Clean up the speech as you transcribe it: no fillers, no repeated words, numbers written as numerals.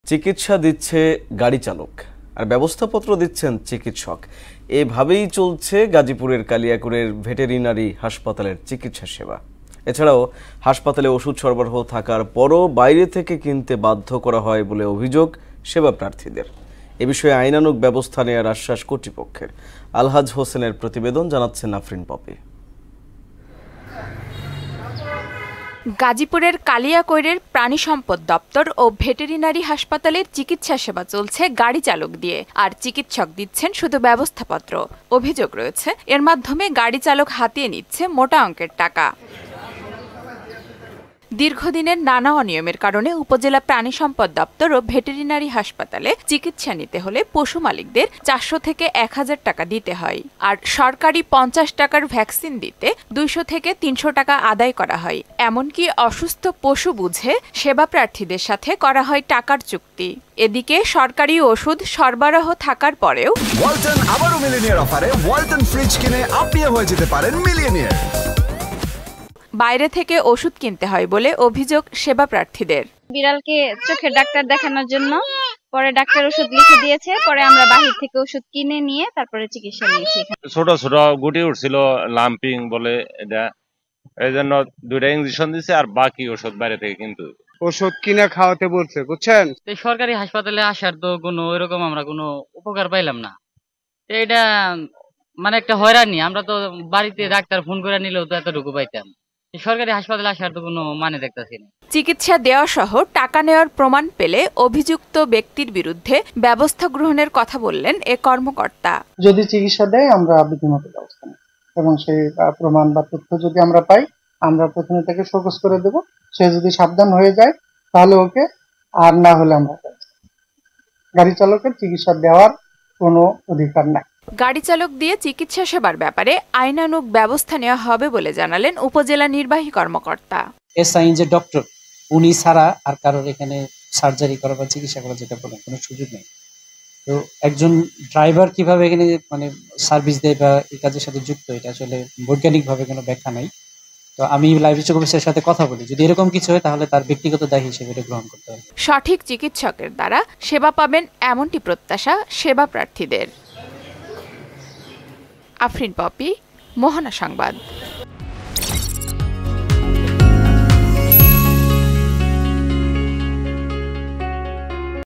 চিকিৎসা দিচ্ছে গাড়ি চালক আর ব্যবস্থাপত্র দিচ্ছেন চিকিৎসক। এভাবেই চলছে গাজীপুরের কালিয়াকৈরের ভেটেরিনারি হাসপাতালের চিকিৎসা সেবা। এছাড়াও হাসপাতালে ওষুধ সরবরাহ থাকার পরও বাইরে থেকে কিনতে বাধ্য করা হয় বলে অভিযোগ সেবা প্রার্থীদের। এ বিষয়ে আইনানুগ ব্যবস্থা নেওয়ার আশ্বাস কর্তৃপক্ষের। আলহাজ হোসেনের প্রতিবেদন, জানাচ্ছেন আফরিন পপি। গাজীপুরের কালিয়াকৈরের প্রাণী সম্পদ দপ্তর ও ভেটেরিনারি হাসপাতালের চিকিৎসা সেবা চলছে গাড়ি চালক দিয়ে, আর চিকিৎসক দিচ্ছেন শুধু ব্যবস্থাপত্র। অভিযোগ রয়েছে এর মাধ্যমে গাড়ি চালক হাতিয়ে নিচ্ছে মোটা অঙ্কের টাকা। দীর্ঘদিনের নানা অনিয়মের কারণে উপজেলা প্রাণী সম্পদ দপ্তর ও ভেটেরিনারি হাসপাতালে চিকিৎসা নিতে হলে পশু মালিকদের 400 থেকে 1000 টাকা দিতে হয়, আর সরকারি 50 টাকার ভ্যাকসিন দিতে 200 থেকে 300 টাকা আদায় করা হয়। এমনকি অসুস্থ পশু বুঝে সেবা প্রার্থীদের সাথে করা হয় টাকার চুক্তি। এদিকে সরকারি ওষুধ সরবরাহ থাকার পরেও ওয়ালটন আবারও মিলিয়নিয়ার অফারে ওয়ালটন ফ্রিজ কিনে আপনিও হয়ে যেতে পারেন মিলিয়নিয়ার। বাইরে থেকে ওষুধ কিনতে হয় বলে অভিযোগ সেবা প্রার্থীদের। বিড়ালকে চোখের ডাক্তার দেখানোর জন্য পরে ডাক্তার ওষুধ লিখে দিয়েছে, পরে আমরা বাহির থেকে ওষুধ কিনে নিয়ে তারপরে চিকিৎসা নিয়েছি। ছোট ছোট গুটি উঠছিল, লাম্পিং বলে এটা, এই জন্য 2টা ইঞ্জেকশন দিছে আর বাকি ওষুধ বাইরে থেকে কিন্তু ওষুধ কিনে খাওয়াতে বলছে, বুঝছেন। সরকারি হাসপাতালে আসার তো কোনো এরকম আমরা কোনো উপকার পাইলাম না। এটা মানে একটা হয়রানি। আমরা তো বাড়িতে ডাক্তার ফোন করে নিলেও তো এতটুকু পাইতাম, সরকারি হাসপাতালে আসার তো কোনো মানে দেখতেছি না। চিকিৎসা দেওয়া সহ টাকা নেওয়ার প্রমাণ পেলে অভিযুক্ত ব্যক্তির বিরুদ্ধে ব্যবস্থা গ্রহণের কথা বললেন এ কর্মকর্তা। যদি চিকিৎসা দেয় আমরা বিধিমত ব্যবস্থা নেব, এবং সেই প্রমাণ বা তথ্য যদি আমরা পাই আমরা প্রথমে থেকে শোকজ করে দেব। সে যদি সাবধান হয়ে যায় তাহলে ওকে, আর না হলে আমরা গাড়ি চালকের চিকিৎসা দেওয়ার কোনো অধিকার নাই। গাড়ি চালক দিয়ে চিকিৎসা সেবার ব্যাপারে আইনানুগ ব্যবস্থা নেওয়া হবে বলে জানালেন উপজেলা নির্বাহী কর্মকর্তা। এসআই যে ডক্টর, উনি ছাড়া আর কারোর এখানে সার্জারি করা বা চিকিৎসা করা যেটা বলেন কোনো সুযোগ নেই। তো একজন ড্রাইভার কিভাবে এখানে মানে সার্ভিস দেয় বা এই কাজের সাথে যুক্ত, এটা আসলে বৈজ্ঞানিকভাবে কোনো ব্যাখ্যা নাই। তো আমি লাইভ অফিসারের সাথে কথা বলি, যদি এরকম কিছু হয় তাহলে তার ব্যক্তিগত দায় হিসেবে এটা গ্রহণ করতে হবে। সঠিক চিকিৎসকের দ্বারা সেবা পাবেন এমনটি প্রত্যাশা সেবা প্রার্থীদের। আফরিন পপি, মোহনা সংবাদ।